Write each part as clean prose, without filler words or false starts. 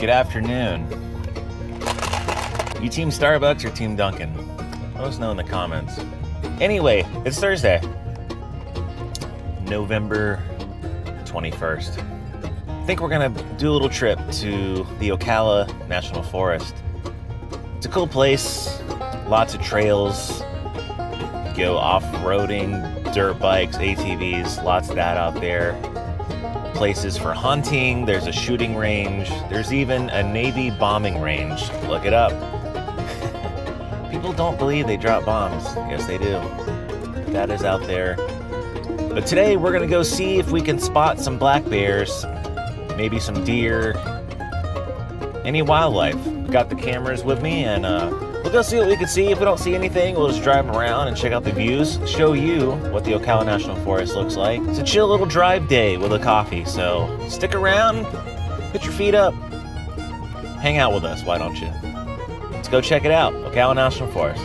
Good afternoon. You team Starbucks or team Dunkin'? Let us know in the comments. Anyway, it's Thursday, November 21st. I think we're gonna do a little trip to the Ocala National Forest. It's a cool place, lots of trails, go off-roading, dirt bikes, ATVs, lots of that out there. Places for hunting, there's a shooting range, there's even a Navy bombing range. Look it up. People don't believe they drop bombs. Yes, they do. That is out there. But today we're gonna go see if we can spot some black bears, maybe some deer, any wildlife. Got the cameras with me, and we'll go see what we can see. If we don't see anything, we'll just drive around and check out the views, show you what the Ocala National Forest looks like. It's a chill little drive day with a coffee, so stick around, put your feet up, hang out with us, why don't you? Let's go check it out, Ocala National Forest.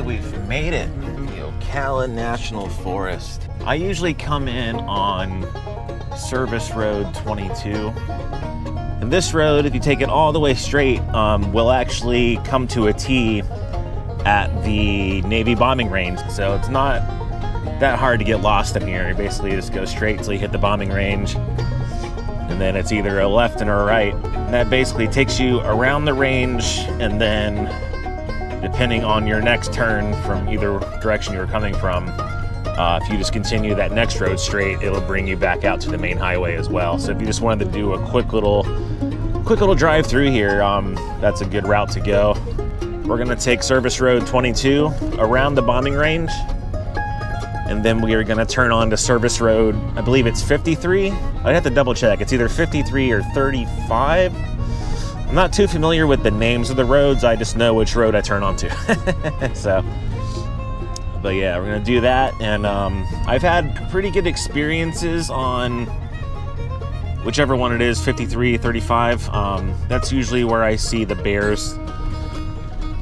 We've made it, the Ocala National Forest. I usually come in on Service Road 22. And this road, if you take it all the way straight, will actually come to a T at the Navy bombing range. So it's not that hard to get lost in here. You basically just go straight till you hit the bombing range. And then it's either a left and a right. And that basically takes you around the range, and then depending on your next turn from either direction you were coming from, if you just continue that next road straight, it'll bring you back out to the main highway as well. So if you just wanted to do a quick little drive through here, that's a good route to go. We're gonna take Service Road 22 around the bombing range, and then we are gonna turn on to Service Road, I believe it's 53. I'd have to double check. It's either 53 or 35. I'm not too familiar with the names of the roads, I just know which road I turn onto. So, but yeah, we're gonna do that, and I've had pretty good experiences on whichever one it is, 53, 35. That's usually where I see the bears.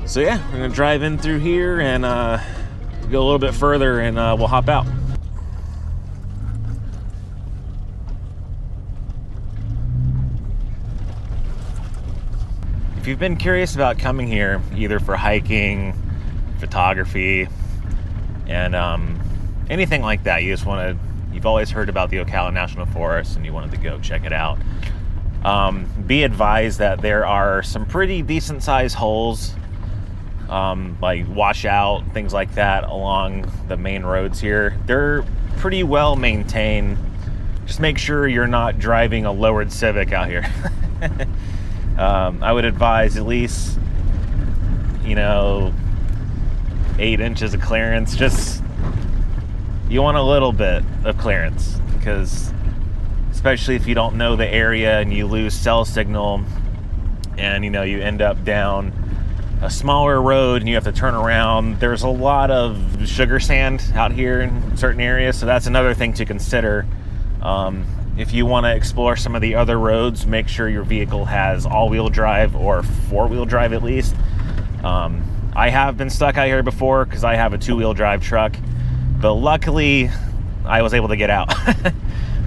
So yeah, we're gonna drive in through here and go a little bit further, and we'll hop out. If you've been curious about coming here, either for hiking, photography, and anything like that, you've always heard about the Ocala National Forest and you wanted to go check it out, be advised that there are some pretty decent sized holes, like washout, things like that along the main roads here. They're pretty well maintained. Just make sure you're not driving a lowered Civic out here. I would advise at least, 8 inches of clearance. Just, you want a little bit of clearance, because especially if you don't know the area and you lose cell signal, and you end up down a smaller road and you have to turn around. There's a lot of sugar sand out here in certain areas, so that's another thing to consider. If you want to explore some of the other roads, make sure your vehicle has all-wheel drive or four-wheel drive at least. I have been stuck out here before because I have a two-wheel drive truck, but luckily I was able to get out.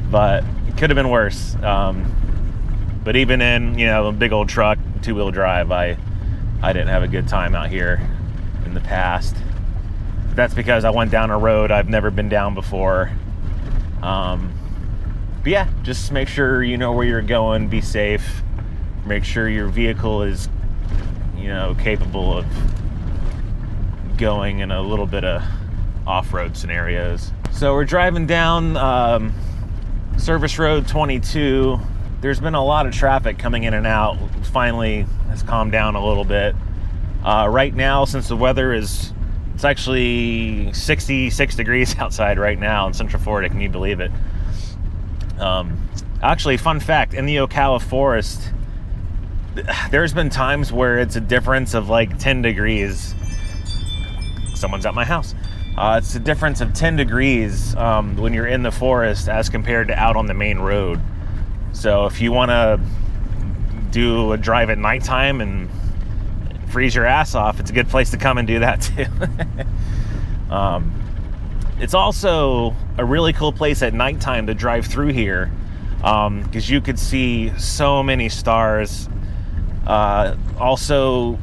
But it could have been worse. But even in a big old truck, two-wheel drive, I didn't have a good time out here in the past. That's because I went down a road I've never been down before. But yeah, just make sure you know where you're going, be safe, make sure your vehicle is, capable of going in a little bit of off-road scenarios. So we're driving down Service Road 22. There's been a lot of traffic coming in and out. Finally has calmed down a little bit. Right now, since the weather it's actually 66 degrees outside right now in Central Florida, can you believe it? Actually, fun fact, in the Ocala Forest, there's been times where it's a difference of like 10 degrees. Someone's at my house. It's a difference of 10 degrees when you're in the forest as compared to out on the main road. So if you want to do a drive at nighttime and freeze your ass off, it's a good place to come and do that too. It's also a really cool place at nighttime to drive through here, because you could see so many stars. Also,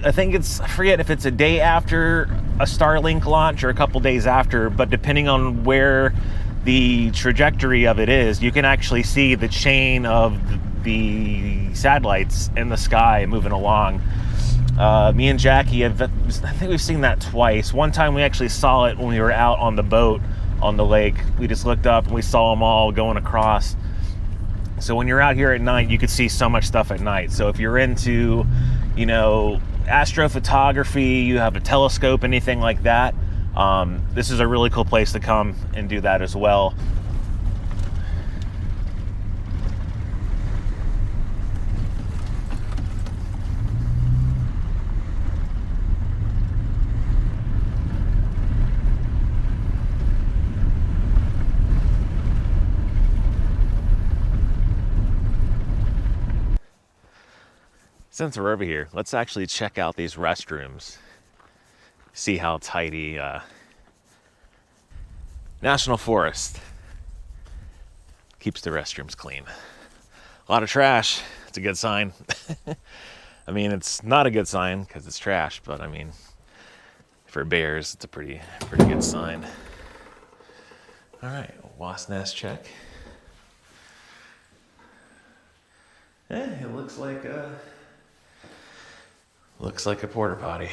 I forget if it's a day after a Starlink launch or a couple days after, but depending on where the trajectory of it is, you can actually see the chain of the satellites in the sky moving along. Me and Jackie I think we've seen that twice. One time we actually saw it when we were out on the boat on the lake. We just looked up and we saw them all going across. So when you're out here at night, you could see so much stuff at night. So if you're into, astrophotography, you have a telescope, anything like that, this is a really cool place to come and do that as well. Since we're over here, let's actually check out these restrooms. See how tidy National Forest keeps the restrooms clean. A lot of trash. It's a good sign. I mean, it's not a good sign because it's trash, but I mean, for bears, it's a pretty good sign. All right, wasp nest check. It looks like a porta potty.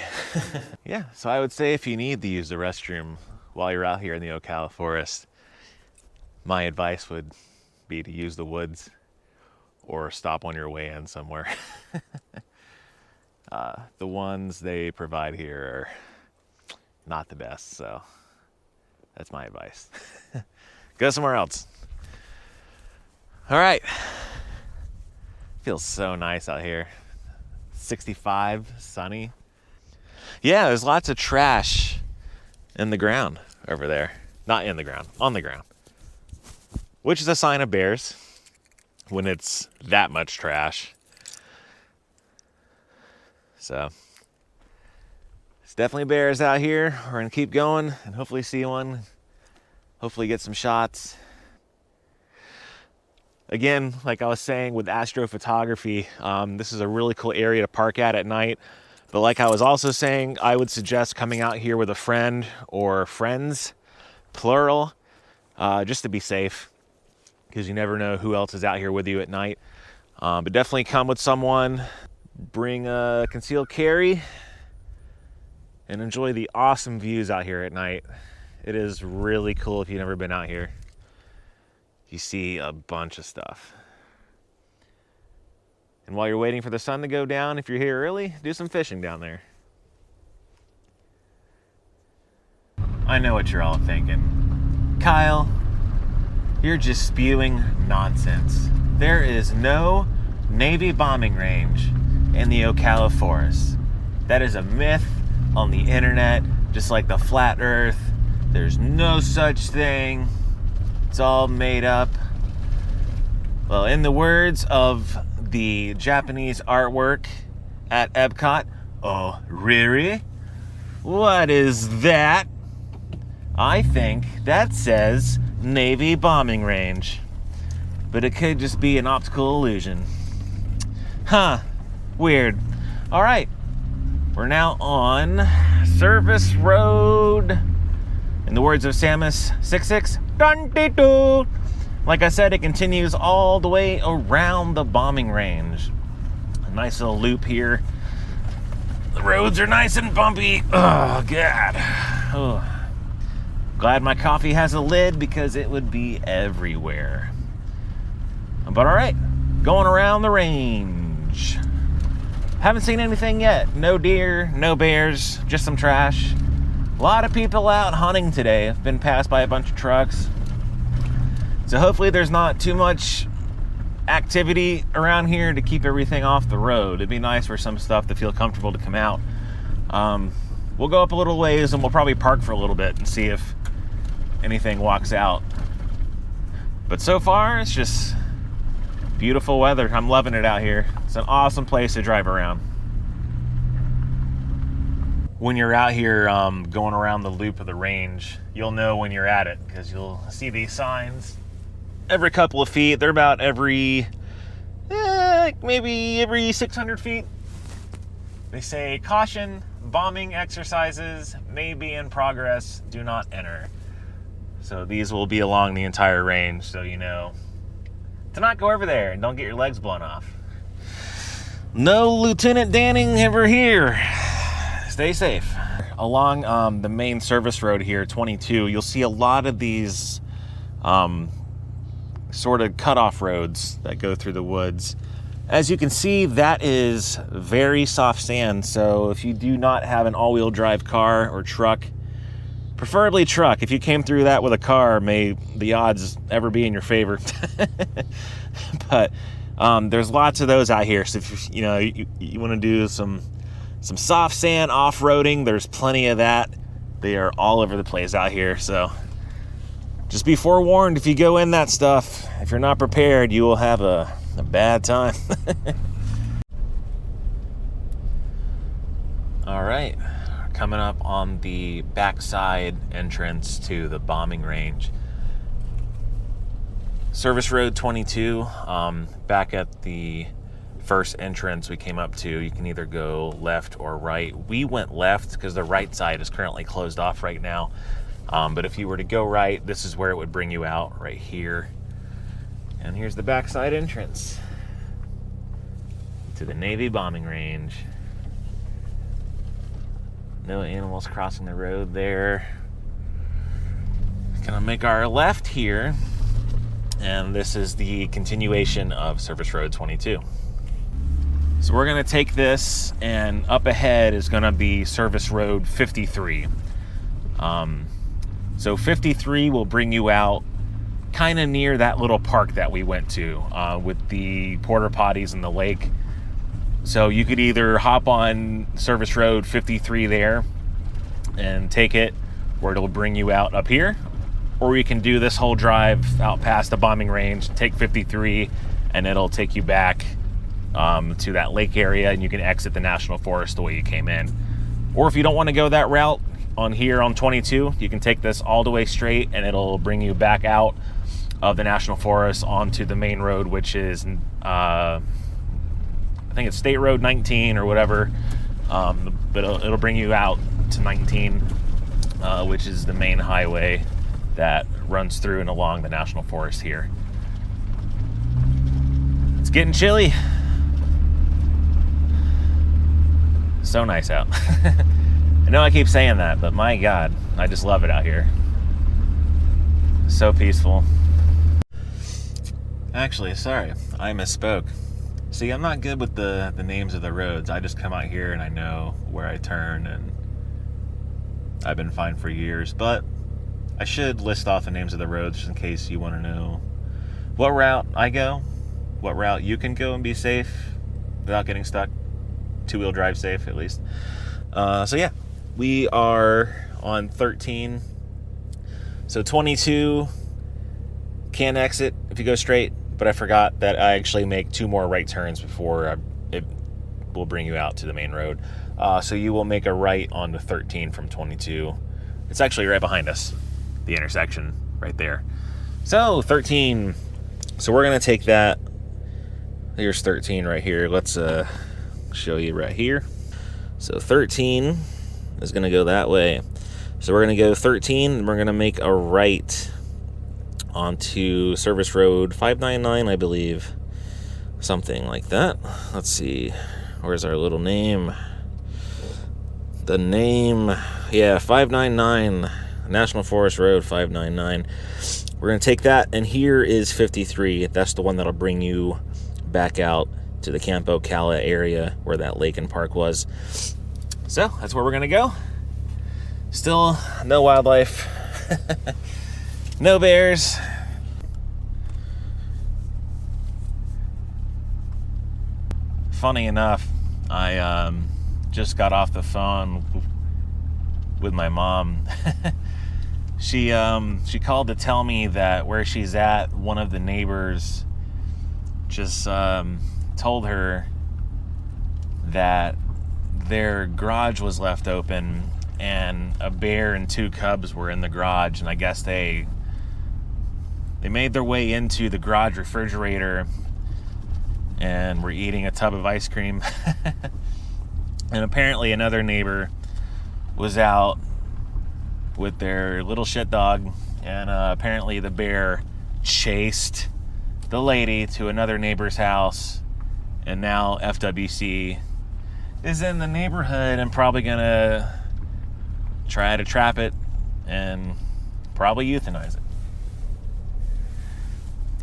Yeah, so I would say if you need to use the restroom while you're out here in the Ocala forest, my advice would be to use the woods or stop on your way in somewhere. The ones they provide here are not the best, so that's my advice. Go somewhere else. All right. Feels so nice out here. 65, sunny. Yeah, there's lots of trash in the ground over there. Not in the ground, on the ground. Which is a sign of bears when it's that much trash. So, it's definitely bears out here. We're gonna keep going and hopefully see one. Hopefully get some shots. Again, like I was saying with astrophotography, this is a really cool area to park at night. But like I was also saying, I would suggest coming out here with a friend or friends, plural, just to be safe, because you never know who else is out here with you at night. But definitely come with someone, bring a concealed carry, and enjoy the awesome views out here at night. It is really cool if you've never been out here. You see a bunch of stuff. And while you're waiting for the sun to go down, if you're here early, do some fishing down there. I know what you're all thinking. Kyle, you're just spewing nonsense. There is no Navy bombing range in the Ocala forest. That is a myth on the internet, just like the flat earth. There's no such thing. It's all made up. Well, in the words of the Japanese artwork at Epcot, oh, really? What is that? I think that says Navy bombing range. But it could just be an optical illusion. Huh, weird. All right, we're now on Service Road. In the words of Samus 6622. Like I said, it continues all the way around the bombing range. A nice little loop here. The roads are nice and bumpy. Oh, God. Oh. Glad my coffee has a lid because it would be everywhere. But all right, going around the range. Haven't seen anything yet. No deer, no bears, just some trash. A lot of people out hunting today. I've been passed by a bunch of trucks. So hopefully there's not too much activity around here to keep everything off the road. It'd be nice for some stuff to feel comfortable to come out. we'll go up a little ways and we'll probably park for a little bit and see if anything walks out. But so far, it's just beautiful weather. I'm loving it out here. It's an awesome place to drive around. When you're out here going around the loop of the range, you'll know when you're at it because you'll see these signs every couple of feet. They're about maybe every 600 feet. They say, caution, bombing exercises may be in progress, do not enter. So these will be along the entire range, so you know to not go over there and don't get your legs blown off. No Lieutenant Danning ever here. Stay safe. Along the main service road here, 22, you'll see a lot of these sort of cutoff roads that go through the woods. As you can see, that is very soft sand, so if you do not have an all-wheel drive car or truck, preferably truck. If you came through that with a car, may the odds ever be in your favor. But there's lots of those out here. So if you want to do some soft sand off-roading, there's plenty of that. They are all over the place out here. So just be forewarned, if you go in that stuff, if you're not prepared, you will have a bad time. All right. Coming up on the backside entrance to the bombing range. Service Road 22, back at the first entrance we came up to, you can either go left or right. We went left because the right side is currently closed off right now. But if you were to go right, this is where it would bring you out, right here. And here's the backside entrance to the Navy bombing range. No animals crossing the road there. Gonna make our left here, and this is the continuation of Service Road 22. So we're gonna take this, and up ahead is gonna be Service Road 53. So 53 will bring you out kind of near that little park that we went to with the porta potties in the lake. So you could either hop on Service Road 53 there and take it, or it'll bring you out up here, or you can do this whole drive out past the bombing range, take 53, and it'll take you back to that lake area, and you can exit the National Forest the way you came in. Or if you don't want to go that route on here on 22, you can take this all the way straight, and it'll bring you back out of the National Forest onto the main road, which is I think it's State Road 19 or whatever, but it'll bring you out to 19, which is the main highway that runs through and along the National Forest here. It's getting chilly. So nice out. I know I keep saying that, but my God, I just love it out here. So peaceful. Actually, sorry, I misspoke. See, I'm not good with the names of the roads. I just come out here and I know where I turn, and I've been fine for years. But I should list off the names of the roads just in case you want to know what route I go, what route you can go and be safe without getting stuck. Two-wheel drive safe, at least. So yeah, we are on 13. So 22 can exit if you go straight. But I forgot that I actually make two more right turns before it will bring you out to the main road. So you will make a right onto 13 from 22. It's actually right behind us, the intersection right there. So 13. So we're going to take that. Here's 13 right here. Let's show you right here. So 13 is going to go that way. So we're going to go 13, and we're going to make a right onto Service Road 599, I believe. Something like that. Let's see. Where's our little name? The name, yeah, 599, National Forest Road 599. We're going to take that, and here is 53. That's the one that'll bring you back out to the Camp Ocala area where that lake and park was. So that's where we're going to go. Still no wildlife. No bears. Funny enough, I just got off the phone with my mom. She called to tell me that where she's at, one of the neighbors just told her that their garage was left open and a bear and 2 cubs were in the garage, and I guess they made their way into the garage refrigerator and were eating a tub of ice cream. And apparently another neighbor was out with their little shit dog, and apparently the bear chased the lady to another neighbor's house, and now FWC is in the neighborhood and probably gonna try to trap it and probably euthanize it.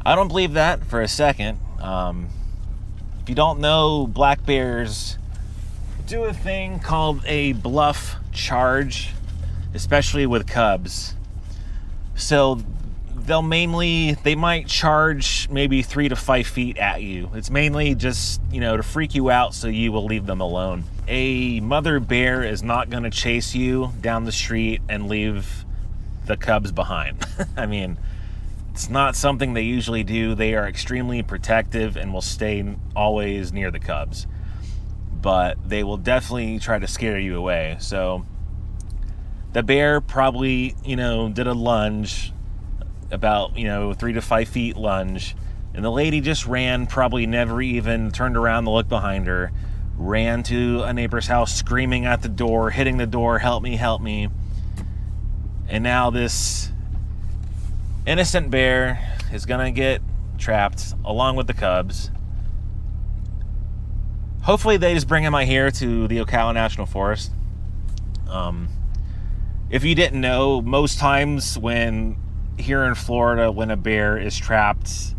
I don't believe that for a second. If you don't know, black bears do a thing called a bluff charge, especially with cubs. So they might charge maybe 3 to 5 feet at you. It's mainly just, to freak you out so you will leave them alone. A mother bear is not going to chase you down the street and leave the cubs behind. I mean, it's not something they usually do. They are extremely protective and will stay always near the cubs. But they will definitely try to scare you away. So the bear probably, did a lunge, about, 3 to 5 feet lunge. And the lady just ran, probably never even turned around to look behind her. Ran to a neighbor's house, screaming at the door, hitting the door, help me, help me. And now this innocent bear is gonna get trapped along with the cubs. Hopefully they just bring him out here to the Ocala National Forest. If you didn't know, most times here in Florida, when a bear is trapped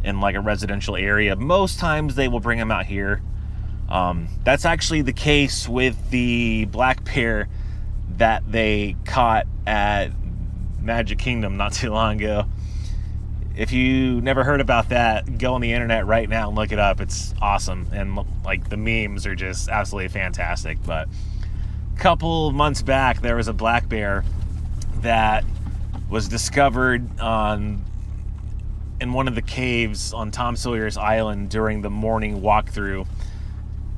in like a residential area, most times they will bring him out here. That's actually the case with the black bear that they caught at Magic Kingdom not too long ago. If you never heard about that, go on the internet right now and look it up. It's awesome, and like the memes are just absolutely fantastic. But a couple months back, there was a black bear that was discovered in one of the caves on Tom Sawyer's Island during the morning walkthrough,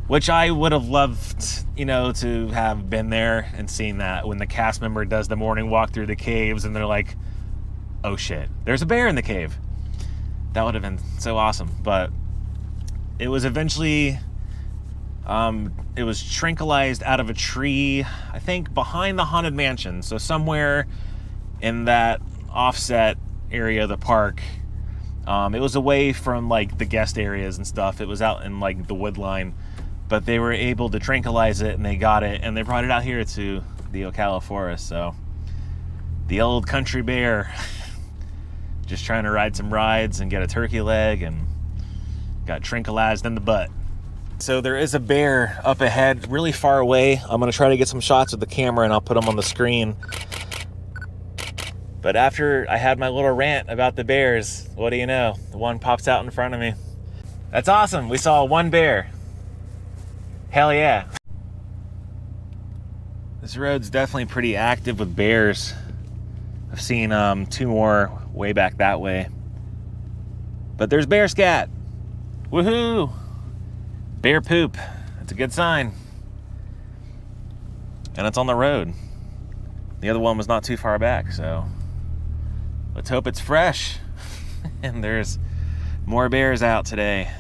which I would have loved, to have been there and seen that when the cast member does the morning walk through the caves and they're like, oh shit, there's a bear in the cave. That would have been so awesome. But it was eventually, it was tranquilized out of a tree, I think behind the Haunted Mansion. So somewhere in that offset area of the park. It was away from like the guest areas and stuff. It was out in like the wood line. But they were able to tranquilize it, and they got it, and they brought it out here to the Ocala Forest. So the old country bear just trying to ride some rides and get a turkey leg, and got tranquilized in the butt. So there is a bear up ahead, really far away. I'm going to try to get some shots with the camera, and I'll put them on the screen. But after I had my little rant about the bears, what do you know? The one pops out in front of me. That's awesome. We saw one bear. Hell yeah. This road's definitely pretty active with bears. I've seen 2 more way back that way. But there's bear scat. Woohoo! Bear poop. That's a good sign. And it's on the road. The other one was not too far back, so let's hope it's fresh. And there's more bears out today.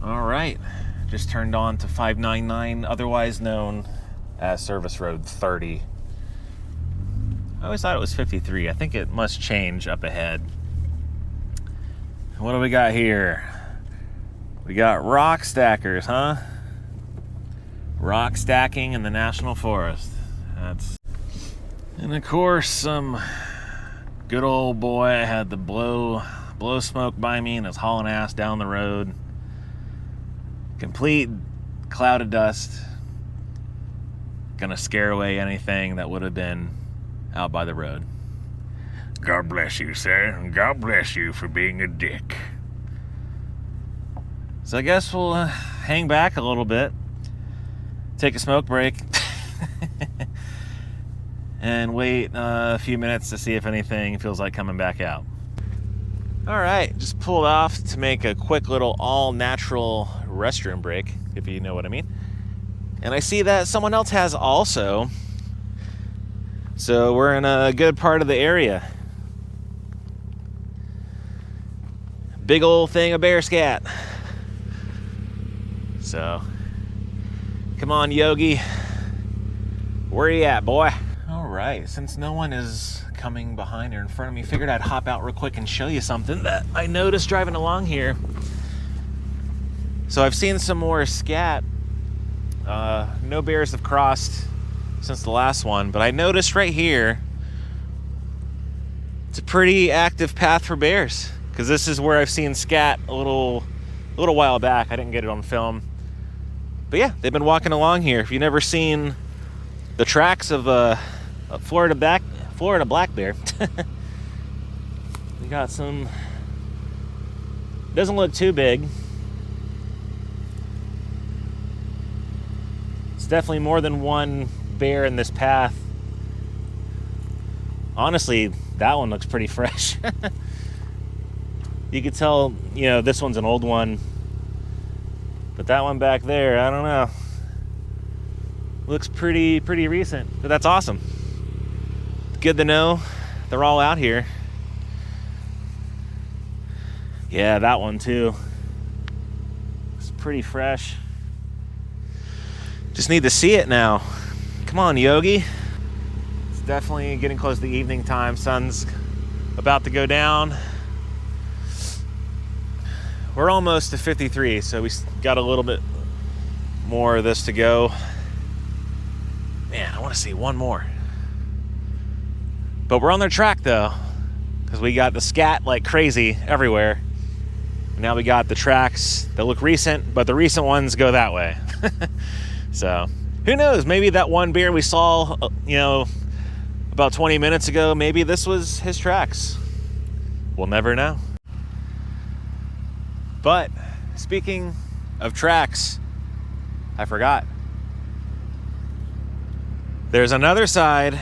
All right, just turned on to 599, otherwise known as Service Road 30. I always thought it was 53. I think it must change up ahead. What do we got here? We got rock stackers, huh? Rock stacking in the National Forest. And of course, some good old boy had the blow smoke by me and is hauling ass down the road. Complete cloud of dust. Gonna scare away anything that would have been out by the road. God bless you, sir. God bless you for being a dick. So I guess we'll hang back a little bit. take a smoke break, and wait a few minutes to see if anything feels like coming back out. All right, just pulled off to make a quick little all-natural restroom break, if you know what I mean. And I see that someone else has also. So we're in a good part of the area. Big old thing of bear scat. So, come on, Yogi. Where you at, boy? All right, since no one is coming behind or in front of me, figured I'd hop out real quick and show you something that I noticed driving along here. So I've seen some more scat. No bears have crossed since the last one, but I noticed right here, it's a pretty active path for bears, because this is where I've seen scat a little while back. I didn't get it on film. But yeah, they've been walking along here. If you've never seen the tracks of a Florida black bear, we got some, doesn't look too big. It's definitely more than one bear in this path. Honestly, that one looks pretty fresh. You could tell, you know, this one's an old one. But that one back there, I don't know. Looks pretty recent, but that's awesome. Good to know they're all out here. Yeah, that one too. It's pretty fresh. Just need to see it now. Come on, Yogi. It's definitely getting close to the evening time. Sun's about to go down. We're almost to 53, so we got a little bit more of this to go. Man, I want to see one more. But we're on their track though, because we got the scat like crazy everywhere. Now we got the tracks that look recent, but the recent ones go that way. So who knows, maybe that one bear we saw, you know, about 20 minutes ago, maybe this was his tracks. We'll never know. But speaking of tracks, I forgot. There's another side,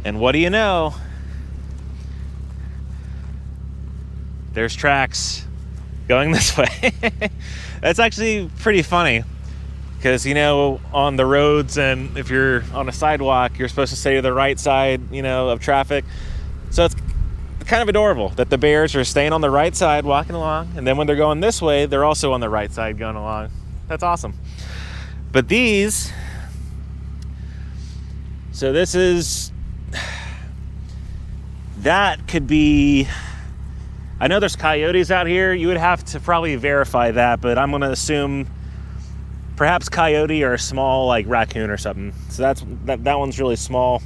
and what do you know? There's tracks going this way. That's actually pretty funny, because, you know, on the roads and if you're on a sidewalk, you're supposed to stay to the right side, you know, of traffic. So it's kind of adorable that the bears are staying on the right side walking along, and then when they're going this way, they're also on the right side going along. That's awesome. But these, so this is, that could be, I know there's coyotes out here. You would have to probably verify that, but I'm going to assume perhaps coyote or a small like raccoon or something. So that one's really small.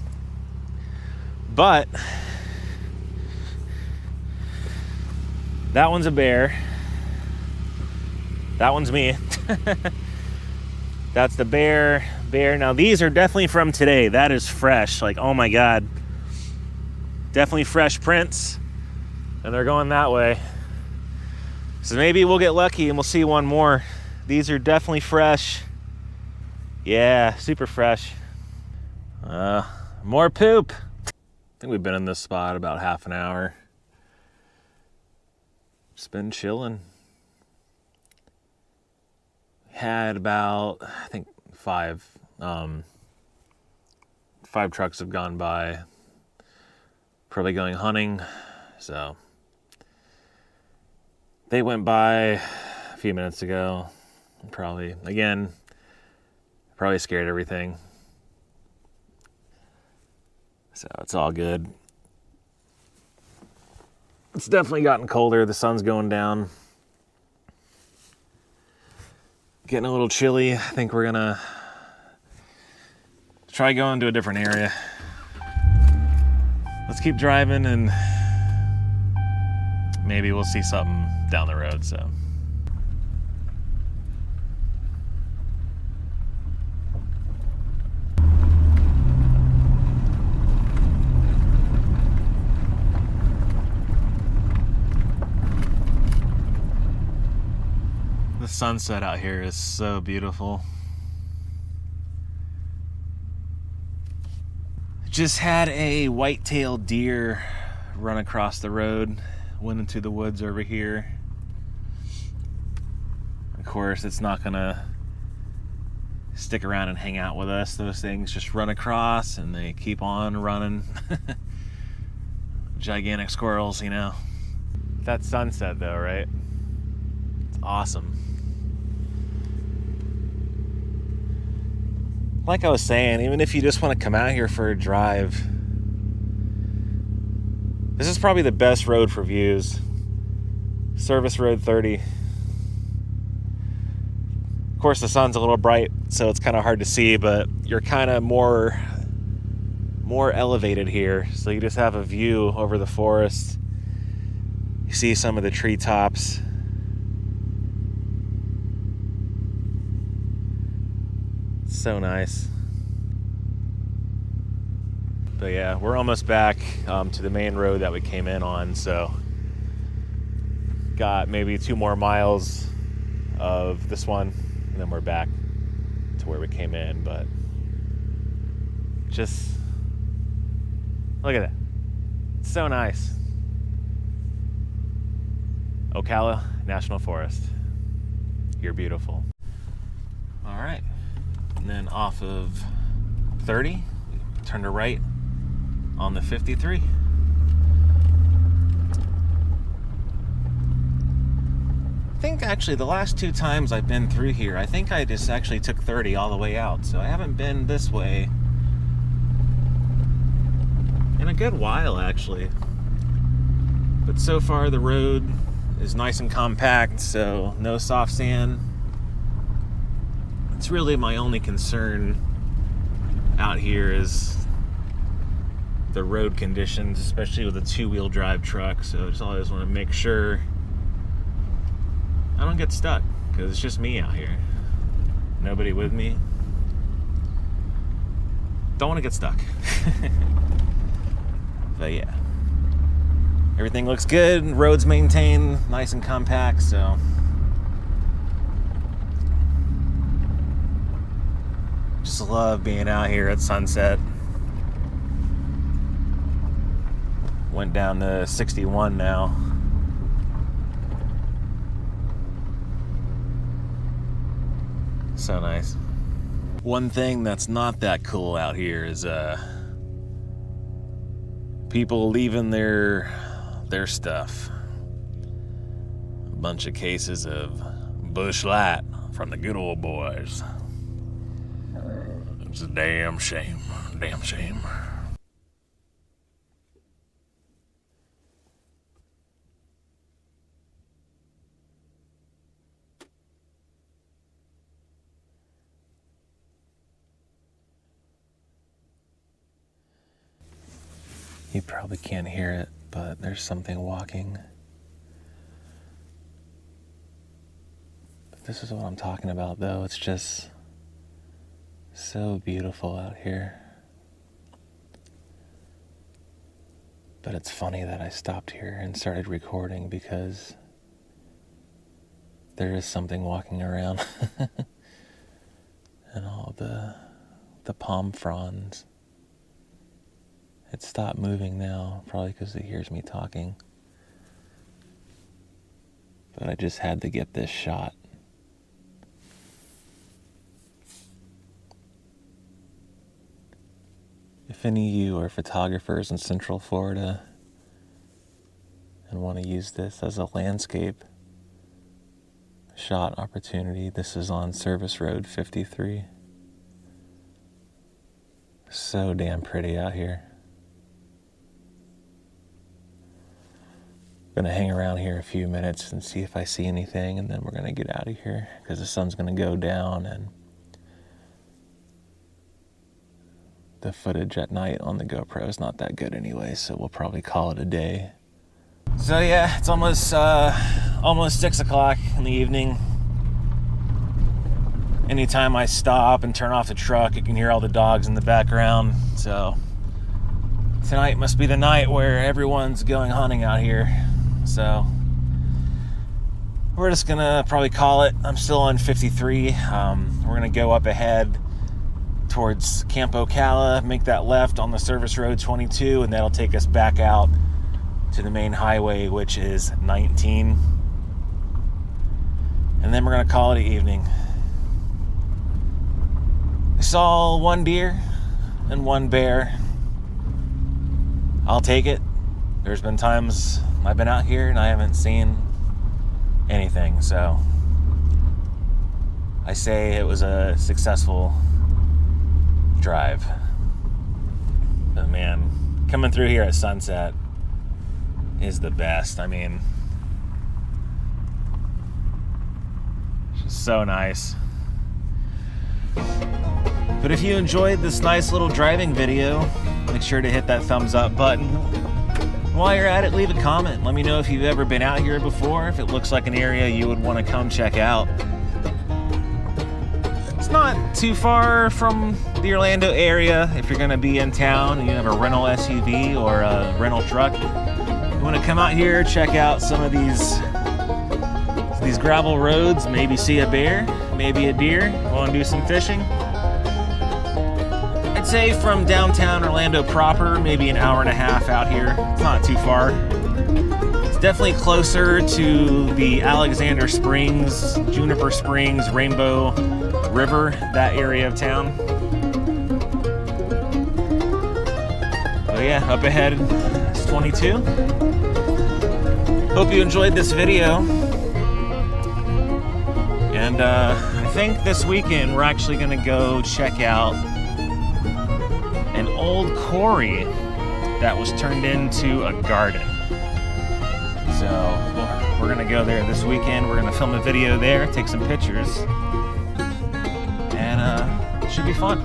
But that one's a bear. That one's me. That's the bear. Now these are definitely from today. That is fresh. Like, oh my God. Definitely fresh prints. And they're going that way. So maybe we'll get lucky and we'll see one more. These are definitely fresh. Yeah, super fresh. More poop. I think we've been in this spot about half an hour. Just been chilling. Had about, I think, five trucks have gone by. Probably going hunting, so they went by a few minutes ago. Probably scared everything. So it's all good. It's definitely gotten colder. The sun's going down. Getting a little chilly. I think we're gonna try going to a different area. Let's keep driving and maybe we'll see something down the road, so. The sunset out here is so beautiful. Just had a white-tailed deer run across the road, went into the woods over here. Of course, it's not gonna stick around and hang out with us. Those things just run across and they keep on running. Gigantic squirrels, you know. That sunset though, right? It's awesome. Like I was saying, even if you just want to come out here for a drive, this is probably the best road for views. Service Road 30. Of course, the sun's a little bright, so it's kind of hard to see, but you're kind of more elevated here, so you just have a view over the forest. You see some of the treetops. So nice. But yeah, we're almost back to the main road that we came in on, so got maybe 2 more miles of this one, and then we're back to where we came in. But just look at that. It's so nice. Ocala National Forest. You're beautiful. All right. And then off of 30, turn to right on the 53. I think actually the last 2 times I've been through here, I think I just actually took 30 all the way out. So I haven't been this way in a good while, actually. But so far the road is nice and compact, so no soft sand. It's really my only concern out here is the road conditions, especially with a 2-wheel drive truck. So I just always want to make sure I don't get stuck, because it's just me out here. Nobody with me. Don't want to get stuck. But yeah, everything looks good. Roads maintained, nice and compact, so just love being out here at sunset. Went down to 61 now. So nice. One thing that's not that cool out here is people leaving their stuff. A bunch of cases of Busch Light from the good old boys. It's a damn shame. Damn shame. You probably can't hear it, but there's something walking. But this is what I'm talking about, though. It's just so beautiful out here. But it's funny that I stopped here and started recording because there is something walking around. And all the palm fronds. It stopped moving now, probably because it hears me talking. But I just had to get this shot. If any of you are photographers in Central Florida and want to use this as a landscape shot opportunity, this is on Service Road 53. So damn pretty out here. I'm gonna hang around here a few minutes and see if I see anything, and then we're gonna get out of here because the sun's gonna go down and the footage at night on the GoPro is not that good anyway, so we'll probably call it a day. So yeah, it's almost 6 o'clock in the evening. Anytime I stop and turn off the truck, you can hear all the dogs in the background. So tonight must be the night where everyone's going hunting out here. So we're just gonna probably call it. I'm still on 53. We're gonna go up ahead towards Camp Ocala, make that left on the service road 22, and that'll take us back out to the main highway, which is 19. And then we're gonna call it an evening. I saw one deer and one bear. I'll take it. There's been times I've been out here and I haven't seen anything, so I say it was a successful drive. But man, coming through here at sunset is the best. I mean, it's just so nice. But if you enjoyed this nice little driving video, make sure to hit that thumbs up button. While you're at it, leave a comment. Let me know if you've ever been out here before, if it looks like an area you would want to come check out. It's not too far from the Orlando area. If you're going to be in town and you have a rental SUV or a rental truck, you want to come out here, check out some of these gravel roads, maybe see a bear, maybe a deer, want to do some fishing. I'd say from downtown Orlando proper, maybe an hour and a half out here. It's not too far. It's definitely closer to the Alexander Springs, Juniper Springs, Rainbow River, that area of town. But yeah, up ahead is 22. Hope you enjoyed this video. And I think this weekend we're actually gonna go check out an old quarry that was turned into a garden. So we're gonna go there this weekend. We're gonna film a video there, take some pictures, and it should be fun.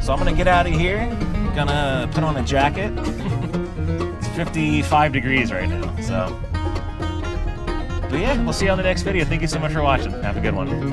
So I'm gonna get out of here, gonna put on a jacket. It's 55 degrees right now, so. But yeah, we'll see you on the next video. Thank you so much for watching. Have a good one.